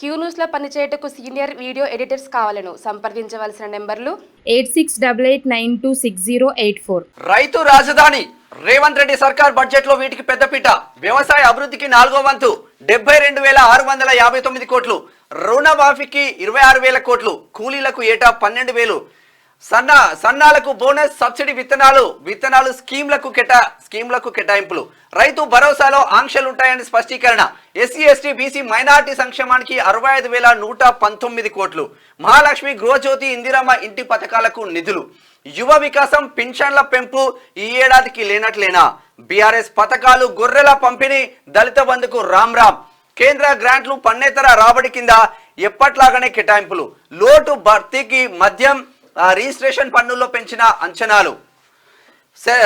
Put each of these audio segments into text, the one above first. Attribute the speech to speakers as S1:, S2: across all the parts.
S1: Queue న్యూస్లో పనిచేయటకు senior video editors కావాలను సంప్రదించవలసిన నెంబర్లు
S2: 8688960884.
S3: రైతు రాజధాని రేవంత్ రెడ్డి సర్కార్ బడ్జెట్ లో వీటికి పెద్దపీట. వ్యవసాయ అభివృద్ధికి 4వ వంతు 72,659 కోట్లు, రుణమాఫీకి 26,000 కోట్లు, కూలీలకు ఏటా 12,000, సన్నాలకు బోనస్, సబ్సిడీ విత్తనాలు స్కీమ్లకు కేటాయింపులు. రైతు భరోసాలో ఆంక్షలుంటాయని స్పష్టీకరణ. ఎస్సీ ఎస్టీ బీసీ మైనార్టీ సంక్షేమానికి 65,119 కోట్లు. మహాలక్ష్మి, గృహజ్యోతి, ఇందిరమ్మ ఇంటి పథకాలకు నిధులు. యువ వికాసం, పింఛన్ల పెంపు ఈ ఏడాదికి లేనట్లేనా? బీఆర్ఎస్ పథకాలు, గొర్రెల పంపిణీ, దళిత బంధుకు రామ్. కేంద్ర గ్రాంట్లు పన్నేతర రాబడి కింద ఎప్పట్లాగానే కేటాయింపులు. లోటు భర్తీకి మద్యం రిజిస్ట్రేషన్ పన్నుల్లో పెంచిన అంచనాలు.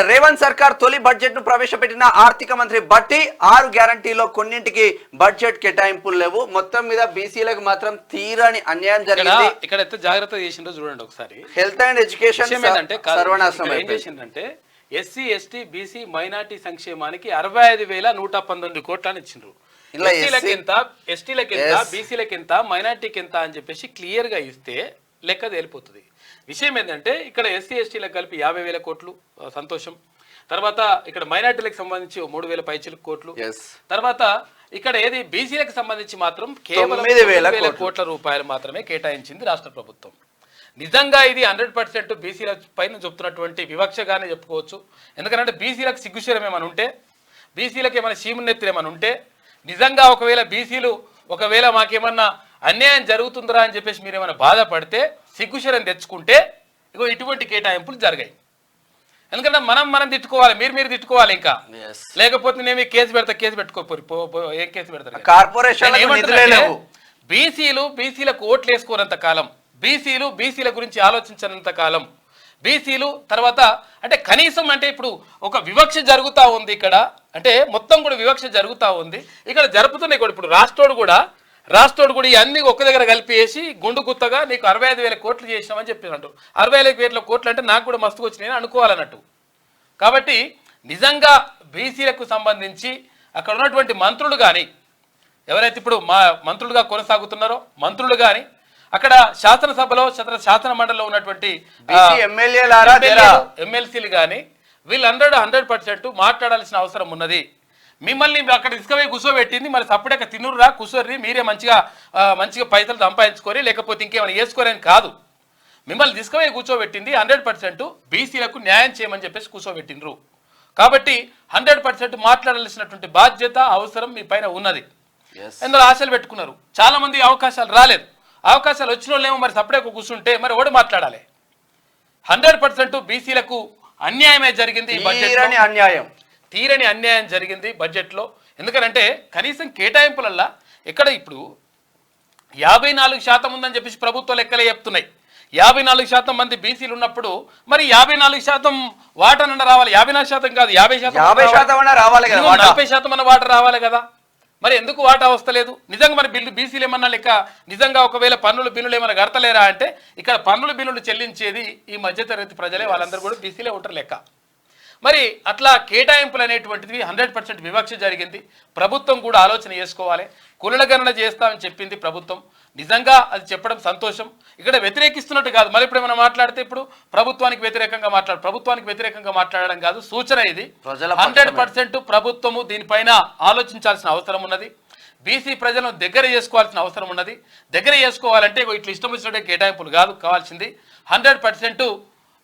S3: రేవంత్ సర్కార్ తొలి బడ్జెట్ ను ప్రవేశపెట్టిన ఆర్థిక మంత్రి బట్టి 6 గ్యారంటీలో కొన్నింటికి బడ్జెట్ కేటాయింపులు లేవు. మొత్తం మీద బీసీలకు మాత్రం తీరని అన్యాయం జరిగింది.
S4: ఇక్కడ ఎంత జాగ్రత్త చేసిందో చూడండి ఒకసారి.
S3: హెల్త్ అండ్ ఎడ్యుకేషన్ సర్వనాశనం.
S4: ఏం చేసిందంటే ఎస్సీ ఎస్టీ బీసీ మైనార్టీ సంక్షేమానికి 65,119 కోట్లని ఇచ్చిండ్రు. ఎస్సీలకి ఎంత, ఎస్టీలకి ఎంత, బీసీలకి ఎంత, మైనార్టీకి ఎంత అని చెప్పేసి క్లియర్ గా ఇస్తే లెక్క తేలిపోతుంది. విషయం ఏంటంటే ఇక్కడ ఎస్సీ ఎస్టీలకు కలిపి 50,000 కోట్లు, సంతోషం. తర్వాత ఇక్కడ మైనార్టీలకు సంబంధించి 3,000 పైచిలకు కోట్లు. తర్వాత ఇక్కడ ఏది బీసీలకు సంబంధించి మాత్రం కేవలం 9,000 కోట్ల రూపాయలు మాత్రమే కేటాయించింది రాష్ట్ర ప్రభుత్వం. నిజంగా ఇది 100% బీసీల పైన చెప్తున్నటువంటి వివక్షగానే చెప్పుకోవచ్చు. ఎందుకంటే బీసీలకు సిగ్గుశరం ఏమైనా ఉంటే, బీసీలకు ఏమైనా చీమునెత్తులు ఏమైనా ఉంటే, నిజంగా ఒకవేళ బీసీలు ఒకవేళ మాకేమన్నా అన్యాయం జరుగుతుందిరా అని చెప్పేసి మీరు ఏమైనా బాధపడితే, సిగ్గుశరం తెచ్చుకుంటే ఇగో ఇటువంటి కేటాయింపులు జరిగాయి. ఎందుకంటే మనం తిట్టుకోవాలి, మీరు తిట్టుకోవాలి. ఇంకా లేకపోతే నేను కేసు పెట్టుకోపోరు. ఏం కేసు పెడతారు?
S3: కార్పొరేషన్
S4: బీసీలకు ఓట్లు వేసుకోనంత కాలం, బీసీల గురించి ఆలోచించనంత కాలం, బీసీలు తర్వాత అంటే కనీసం అంటే ఇప్పుడు ఒక వివక్ష జరుగుతూ ఉంది ఇక్కడ. అంటే మొత్తం కూడా వివక్ష జరుగుతూ ఉంది ఇక్కడ, జరుపుతున్నాయి కూడా. ఇప్పుడు రాష్ట్రోడు కూడా ఇవన్నీ ఒక్క దగ్గర కలిపేసి గుండు గుత్తగా నీకు 65,000 కోట్లు చేసినామని చెప్పినట్టు. 65,000 కోట్లు అంటే నాకు కూడా మస్తుకు వచ్చి నేను అనుకోవాలన్నట్టు. కాబట్టి నిజంగా బీసీలకు సంబంధించి అక్కడ ఉన్నటువంటి మంత్రులు కానీ, ఎవరైతే ఇప్పుడు మా మంత్రులుగా కొనసాగుతున్నారో మంత్రులు కానీ, అక్కడ శాసనసభలో శాసన మండలిలో ఉన్నటువంటి ఎమ్మెల్సీలు కానీ వీళ్ళందరూ 100% మాట్లాడాల్సిన అవసరం ఉన్నది. మిమ్మల్ని అక్కడ ఇసుకవే కూర్చోబెట్టింది, మరి సప్పుడక తినుర్రా కూర్చోర్రి, మీరే మంచిగా పైసలు సంపాదించుకోరి, లేకపోతే ఇంకేమైనా వేసుకోరని కాదు. మిమ్మల్ని ఇసుకవే కూర్చోబెట్టింది 100% బీసీలకు న్యాయం చేయమని చెప్పేసి కూర్చోబెట్టినరు. కాబట్టి 100% మాట్లాడాల్సినటువంటి బాధ్యత అవసరం మీ పైన ఉన్నది. ఎందులో ఆశలు పెట్టుకున్నారు చాలా మంది, అవకాశాలు రాలేదు. అవకాశాలు వచ్చిన వాళ్ళేమో మరి సప్పుడేకు కూర్చుంటే మరి ఓడి మాట్లాడాలి. 100% బీసీలకు అన్యాయమే జరిగింది ఈ బడ్జెట్. తీరని అన్యాయం జరిగింది బడ్జెట్లో. ఎందుకంటే కనీసం కేటాయింపులల్లా ఎక్కడ ఇప్పుడు 54% ఉందని చెప్పేసి ప్రభుత్వ లెక్కలే చెప్తున్నాయి. 54% మంది బీసీలు ఉన్నప్పుడు మరి 54% వాటా రావాలి. 54% కాదు, 50%
S3: రావాలి కదా,
S4: 40% అన్న వాటా రావాలి కదా. మరి ఎందుకు వాటా వస్తలేదు? నిజంగా మరి బీసీలు ఏమన్నా లెక్క నిజంగా ఒకవేళ బిల్లులు ఏమైనా కడతలేరా అంటే ఇక్కడ బిల్లులు చెల్లించేది ఈ మధ్యతరగతి ప్రజలే, వాళ్ళందరూ కూడా బీసీలే ఉంటారు లెక్క. మరి అట్లా కేటాయింపులు అనేటువంటిది 100% వివక్ష జరిగింది. ప్రభుత్వం కూడా ఆలోచన చేసుకోవాలి. కుల గణన చేస్తామని చెప్పింది ప్రభుత్వం, నిజంగా అది చెప్పడం సంతోషం. ఇక్కడ వ్యతిరేకిస్తున్నట్టు కాదు. మరి ఇప్పుడు ఏమైనా మాట్లాడితే ఇప్పుడు ప్రభుత్వానికి వ్యతిరేకంగా మాట్లాడడం కాదు, సూచన ఇది. 100% ప్రభుత్వము దీనిపైన ఆలోచించాల్సిన అవసరం ఉన్నది. బీసీ ప్రజలను దగ్గర చేసుకోవాల్సిన అవసరం ఉన్నది. దగ్గర చేసుకోవాలంటే ఇట్లా ఇష్టం వచ్చినట్టు కేటాయింపులు కాదు కావాల్సింది. 100%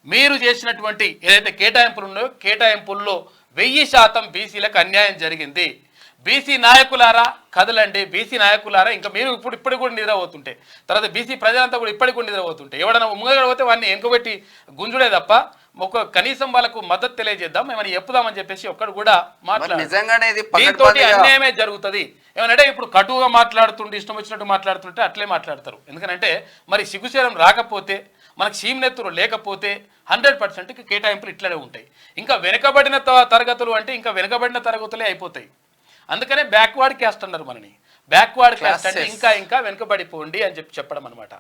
S4: మీరు చేసినటువంటి ఏదైతే కేటాయింపులు ఉన్నాయో కేటాయింపుల్లో 1000% బీసీలకు అన్యాయం జరిగింది. బీసీ నాయకులారా కదలండి, బీసీ నాయకులారా. ఇంకా మీరు ఇప్పటికి కూడా నిద్రపోతుంటే, తర్వాత బీసీ ప్రజలంతా కూడా ఇప్పటికి కూడా నిద్రపోతుంటే, ఎవడన్నా ముంగడపోతే వాడిని వెనుకబెట్టి గుంజుడే తప్ప కనీసం వాళ్ళకు మద్దతు తెలియజేద్దాం, ఏమైనా చెప్పుదామని చెప్పేసి ఒక్కడు కూడా మాట్లాడారు. దీంతో అన్యాయమే జరుగుతుంది. ఏమనంటే ఇప్పుడు కటువుగా మాట్లాడుతుంటే, ఇష్టం వచ్చినట్టు మాట్లాడుతుంటే అట్లే మాట్లాడతారు. ఎందుకంటే మరి సిగ్గుశరం రాకపోతే, మనకు సీమనెత్తులు లేకపోతే 100% కేటాయింపులు ఇట్లనే ఉంటాయి. ఇంకా వెనుకబడిన తరగతులు అంటే ఇంకా వెనుకబడిన తరగతులే అయిపోతాయి. అందుకనే బ్యాక్వర్డ్ క్యాస్ట్ అన్నారు మనని. బ్యాక్వర్డ్ క్యాస్ట్ అంటే ఇంకా వెనుకబడిపోండి అని చెప్పడం అనమాట.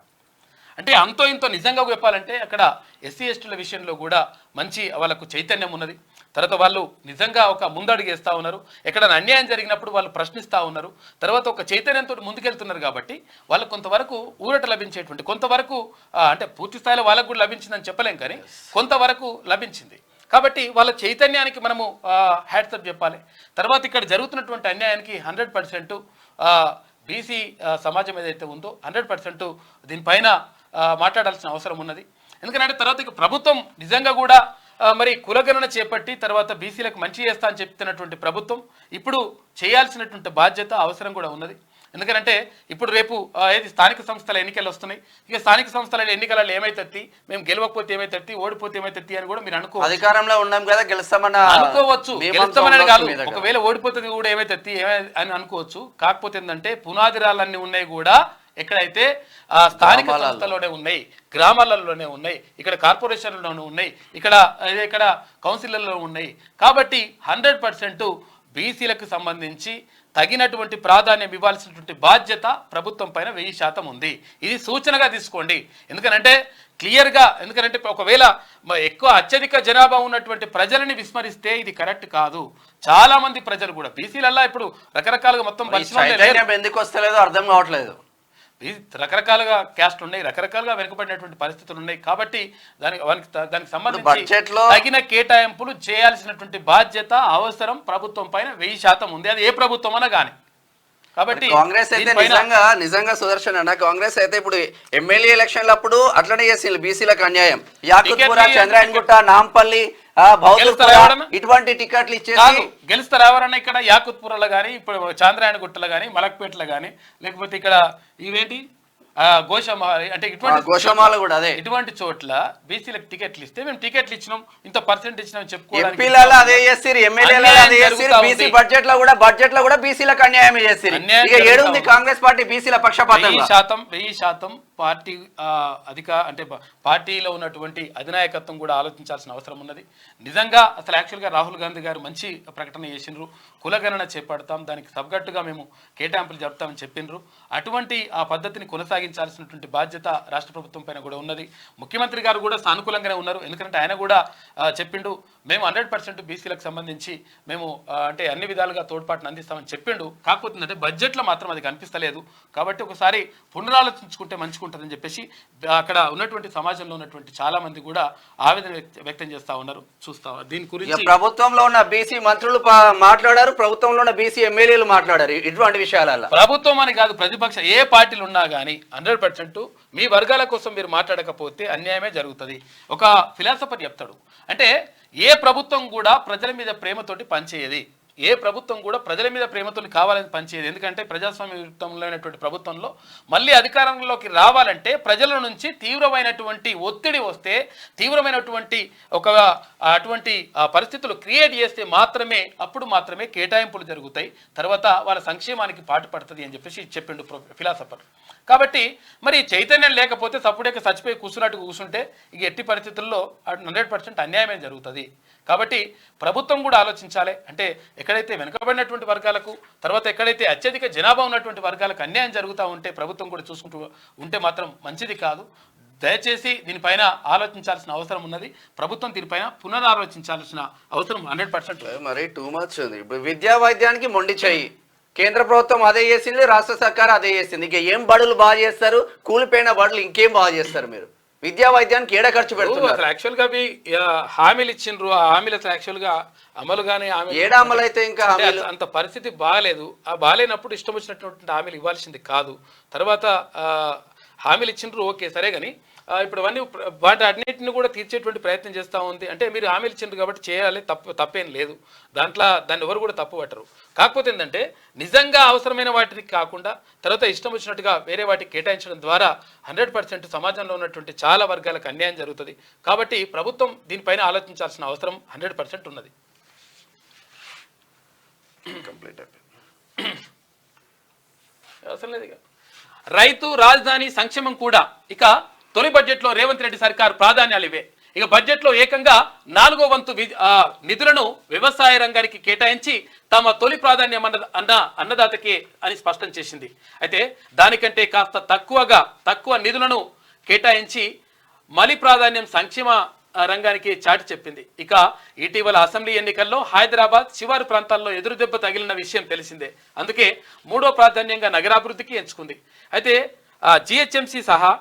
S4: అంటే అంతో ఇంతో నిజంగా చెప్పాలంటే అక్కడ ఎస్సీ ఎస్టీల విషయంలో కూడా మంచి వాళ్ళకు చైతన్యం ఉన్నది. తర్వాత వాళ్ళు నిజంగా ఒక ముందడుగు వేస్తూ ఉన్నారు, ఎక్కడైనా అన్యాయం జరిగినప్పుడు వాళ్ళు ప్రశ్నిస్తూ ఉన్నారు, తర్వాత ఒక చైతన్యంతో ముందుకెళ్తున్నారు. కాబట్టి వాళ్ళకు కొంతవరకు ఊరట లభించేటువంటి కొంతవరకు అంటే పూర్తి స్థాయిలో వాళ్ళకు కూడా లభించిందని చెప్పలేం, కానీ కొంతవరకు లభించింది. కాబట్టి వాళ్ళ చైతన్యానికి మనము హ్యాట్సప్ చెప్పాలి. తర్వాత ఇక్కడ జరుగుతున్నటువంటి అన్యాయానికి 100% బీసీ సమాజం ఏదైతే ఉందో 100% దీనిపైన మాట్లాడాల్సిన అవసరం ఉన్నది. ఎందుకంటే తర్వాత ఇక ప్రభుత్వం నిజంగా కూడా మరి కులగణన చేపట్టి తర్వాత బీసీలకు మంచి చేస్తా అని చెప్తున్నటువంటి ప్రభుత్వం ఇప్పుడు చేయాల్సినటువంటి బాధ్యత అవసరం కూడా ఉన్నది. ఎందుకంటే ఇప్పుడు రేపు ఏది స్థానిక సంస్థల ఎన్నికలు వస్తున్నాయి. ఇక స్థానిక సంస్థల ఎన్నికలలో ఏమైతే మేము గెలవకపోతే ఏమైతే ఓడిపోతే ఏమైతే అని కూడా మీరు అనుకో
S3: అధికారంలో ఉన్నాం కదా గెలుస్తామని
S4: అనుకోవచ్చు, గెలుస్తామని కాదు, ఒకవేళ ఓడిపోతుంది కూడా ఏమైతే అని అనుకోవచ్చు. కాకపోతే ఏంటంటే పునాదిరాలన్నీ ఉన్నాయి కూడా ఎక్కడైతే స్థానిక సంస్థలోనే ఉన్నాయి, గ్రామాలలోనే ఉన్నాయి, ఇక్కడ కార్పొరేషన్లలోనే ఉన్నాయి, ఇక్కడ కౌన్సిల్లో ఉన్నాయి. కాబట్టి 100% బీసీలకు సంబంధించి తగినటువంటి ప్రాధాన్యం ఇవ్వాల్సినటువంటి బాధ్యత ప్రభుత్వం పైన 1000% ఉంది. ఇది సూచనగా తీసుకోండి. ఎందుకంటే క్లియర్గా, ఎందుకంటే ఒకవేళ ఎక్కువ అత్యధిక జనాభా ఉన్నటువంటి ప్రజలని విస్మరిస్తే ఇది కరెక్ట్ కాదు. చాలా మంది ప్రజలు కూడా బీసీలల్లా ఇప్పుడు రకరకాలుగా మొత్తం
S3: ఎందుకు వస్తలేదో అర్థం కావట్లేదు.
S4: రకరకాలుగా క్యాస్ట్ ఉన్నాయి, రకరకాలుగా వెనుకబడినటువంటి పరిస్థితులు ఉన్నాయి. కాబట్టి దానికి సంబంధించి తగిన కేటాయింపులు చేయాల్సినటువంటి బాధ్యత అవసరం ప్రభుత్వం పైన 1000% ఉంది. అది ఏ ప్రభుత్వం అన్నా కానీ. కాబట్టి
S3: కాంగ్రెస్ అయితే నిజంగా సుదర్శన్ అన్న, కాంగ్రెస్ అయితే ఇప్పుడు ఎమ్మెల్యే ఎలక్షన్ల అప్పుడు అట్లనే చేసింది బీసీలకు అన్యాయం. యాకుత్పుర, చంద్రాయణగుట్ట, నాంపల్లి, ఇటువంటి టికెట్లు ఇచ్చేసి
S4: గెలుస్తారు ఎవరన్నా. ఇక్కడ యాకుత్పురలో కానీ, ఇప్పుడు చాంద్రాయణగుట్టలో కానీ, మలక్పేటలో కానీ, లేకపోతే ఇక్కడ ఇవేంటి గోషమాల అంటే
S3: గోషమాల కూడా అదే
S4: ఇటువంటి చోట్ల బీసీలకు టికెట్లు ఇస్తే మేము టికెట్లు ఇచ్చినాం, ఇంత పర్సెంట్ ఇచ్చినాం చెప్పుకోవడానికి
S3: బడ్జెట్ లో కూడా బీసీలకు అన్యాయం చేస్తారు. కాంగ్రెస్ పార్టీ బీసీల పక్షపాతం
S4: 1000% పార్టీ అంటే పార్టీలో ఉన్నటువంటి అధినాయకత్వం కూడా ఆలోచించాల్సిన అవసరం ఉన్నది. నిజంగా అసలు యాక్చువల్గా రాహుల్ గాంధీ గారు మంచి ప్రకటన చేసిండ్రు, కులగణన చేపడతాం, దానికి సబ్గట్టుగా మేము కేటాయింపులు జరుపుతామని చెప్పిండ్రు. అటువంటి ఆ పద్ధతిని కొనసాగించాల్సినటువంటి బాధ్యత రాష్ట్ర ప్రభుత్వం పైన కూడా ఉన్నది. ముఖ్యమంత్రి గారు కూడా సానుకూలంగానే ఉన్నారు. ఎందుకంటే ఆయన కూడా చెప్పిండు, మేము 100% బీసీలకు సంబంధించి మేము అంటే అన్ని విధాలుగా తోడ్పాటును అందిస్తామని చెప్పిండు. కాకపోతే అంటే బడ్జెట్లో మాత్రం అది కనిపిస్తలేదు. కాబట్టి ఒకసారి పునరాలోచించుకుంటే మంచిగుంటుందని చెప్పేసి అక్కడ ఉన్నటువంటి సమాజంలో ఉన్నటువంటి చాలా మంది కూడా ఆవేదన వ్యక్తం చేస్తా ఉన్నారు. చూస్తా దీని గురించి
S3: ప్రభుత్వంలో ఉన్న బీసీ మంత్రులు మాట్లాడారు, ప్రభుత్వంలో ఉన్న బీసీ ఎమ్మెల్యేలు మాట్లాడారు. ఇటువంటి విషయాలలో
S4: ప్రభుత్వం అని కాదు, ప్రతిపక్ష ఏ పార్టీలు ఉన్నా కానీ 100% మీ వర్గాల కోసం మీరు మాట్లాడకపోతే అన్యాయమే జరుగుతుంది. ఒక ఫిలాసఫర్ చెప్తాడు, అంటే ఏ ప్రభుత్వం కూడా ప్రజల మీద ప్రేమతోటి పనిచేయది, ఏ ప్రభుత్వం కూడా ప్రజల మీద ప్రేమతో కావాలని పనిచేయదు. ఎందుకంటే ప్రజాస్వామ్యయుతంలోనటువంటి ప్రభుత్వంలో మళ్ళీ అధికారంలోకి రావాలంటే ప్రజల నుంచి తీవ్రమైనటువంటి ఒత్తిడి వస్తే, తీవ్రమైనటువంటి అటువంటి పరిస్థితులు క్రియేట్ చేస్తే అప్పుడు మాత్రమే కేటాయింపులు జరుగుతాయి, తర్వాత వాళ్ళ సంక్షేమానికి పాటుపడుతుంది అని చెప్పేసి చెప్పిండు ఫిలాసఫర్. కాబట్టి మరి చైతన్యం లేకపోతే సప్పుడేక చచ్చిపోయి కూర్చుంటే ఇక ఎట్టి పరిస్థితుల్లో 100% అన్యాయమే జరుగుతుంది. కాబట్టి ప్రభుత్వం కూడా ఆలోచించాలి. అంటే ఎక్కడైతే వెనుకబడినటువంటి వర్గాలకు, తర్వాత ఎక్కడైతే అత్యధిక జనాభా ఉన్నటువంటి వర్గాలకు అన్యాయం జరుగుతూ ఉంటే ప్రభుత్వం కూడా చూసుకుంటూ ఉంటే మాత్రం మంచిది కాదు. దయచేసి దీనిపైన ఆలోచించాల్సిన అవసరం ఉన్నది. ప్రభుత్వం దీనిపైన పునరాలోచించాల్సిన అవసరం 100%.
S3: మరి టూ మచ్ ఉంది. ఇప్పుడు విద్యా వైద్యానికి మొండి చేయి, కేంద్ర ప్రభుత్వం అదే చేసింది, రాష్ట్ర సర్కారు అదే చేసింది. ఇంకా ఏం బడులు బాగా చేస్తారు, కూలిపోయిన బడులు ఇంకేం బాగా చేస్తారు? మీరు విద్యా వైద్యానికి ఏడ ఖర్చు పెడుతున్నారు?
S4: యాక్చువల్గా అవి హామీలు ఇచ్చిండ్రు, ఆ హామీలు అసలు యాక్చువల్గా అమలుగానే
S3: ఏడ అమలు అయితే ఇంకా
S4: అంత పరిస్థితి బాగాలేదు. ఆ బాగాలేనప్పుడు ఇష్టం వచ్చినటువంటి హామీలు ఇవ్వాల్సింది కాదు. తర్వాత హామీలు ఇచ్చిండ్రు, ఓకే సరే, కానీ ఇప్పుడు అవన్నీ వాటి అన్నింటిని కూడా తీర్చేటువంటి ప్రయత్నం చేస్తూ ఉంది. అంటే మీరు హామీలు ఇచ్చిండ్రు కాబట్టి చేయాలి, తప్పేం లేదు, దాన్ని ఎవరు కూడా తప్పు పట్టరు. కాకపోతే ఏంటంటే నిజంగా అవసరమైన వాటికి కాకుండా తర్వాత ఇష్టం వచ్చినట్టుగా వేరే వాటికి కేటాయించడం ద్వారా 100% సమాజంలో ఉన్నటువంటి చాలా వర్గాలకు అన్యాయం జరుగుతుంది. కాబట్టి ప్రభుత్వం దీనిపైన ఆలోచించాల్సిన అవసరం 100% ఉన్నది. అవసరం లేదు. రైతు రాజధాని సంక్షేమం కూడా ఇక తొలి బడ్జెట్లో రేవంత్ రెడ్డి సర్కార్ ప్రాధాన్యాలు ఇవే. ఇక బడ్జెట్లో ఏకంగా 4వ వంతు నిధులను వ్యవసాయ రంగానికి కేటాయించి తమ తొలి ప్రాధాన్యం అన్నదాతకే అని స్పష్టం చేసింది. అయితే దానికంటే కాస్త తక్కువ నిధులను కేటాయించి మలి ప్రాధాన్యం సంక్షేమ రంగానికి చాటి చెప్పింది. ఇక ఇటీవల అసెంబ్లీ ఎన్నికల్లో హైదరాబాద్ శివారు ప్రాంతాల్లో ఎదురుదెబ్బ తగిలిన విషయం తెలిసిందే. అందుకే 3వ ప్రాధాన్యంగా నగరాభివృద్ధికి ఎంచుకుంది. అయితే జిహెచ్ఎంసీ సహా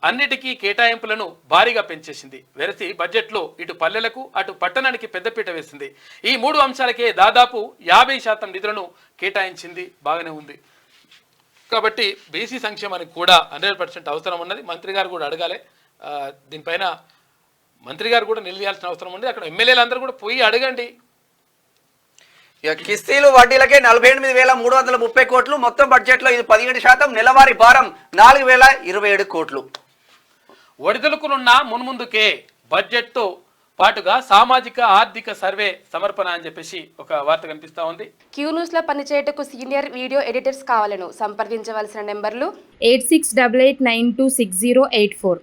S4: అన్నిటికీ కేటాయింపులను భారీగా పెంచేసింది. వెరసి బడ్జెట్లో ఇటు పల్లెలకు అటు పట్టణానికి పెద్దపీట వేసింది. ఈ 3 అంశాలకే దాదాపు 50% నిధులను కేటాయించింది. బాగానే ఉంది. కాబట్టి బీసీ సంక్షేమానికి కూడా 100% అవసరం ఉన్నది. మంత్రి గారు కూడా అడగాలి. దీనిపైన మంత్రి గారు కూడా నిలదీయాల్సిన అవసరం ఉంది. అక్కడ ఎమ్మెల్యేలు అందరూ కూడా పోయి అడగండి.
S3: ఇక కిస్తీలు వడ్డీలకే 48,330 కోట్లు. మొత్తం బడ్జెట్లో ఇది 17%. నెలవారీ భారం 4,027 కోట్లు.
S4: ఒడిదుడుకులున్న మున్ముందుకే బడ్జెట్తో పాటుగా సామాజిక ఆర్థిక సర్వే సమర్పణ అని చెప్పేసి ఒక వార్త కనిపిస్తా ఉంది.
S1: క్యూ న్యూస్ లో పనిచేయటకు సీనియర్ వీడియో ఎడిటర్స్ కావాలను సంప్రదించవలసిన నెంబర్లు
S2: 8688926084.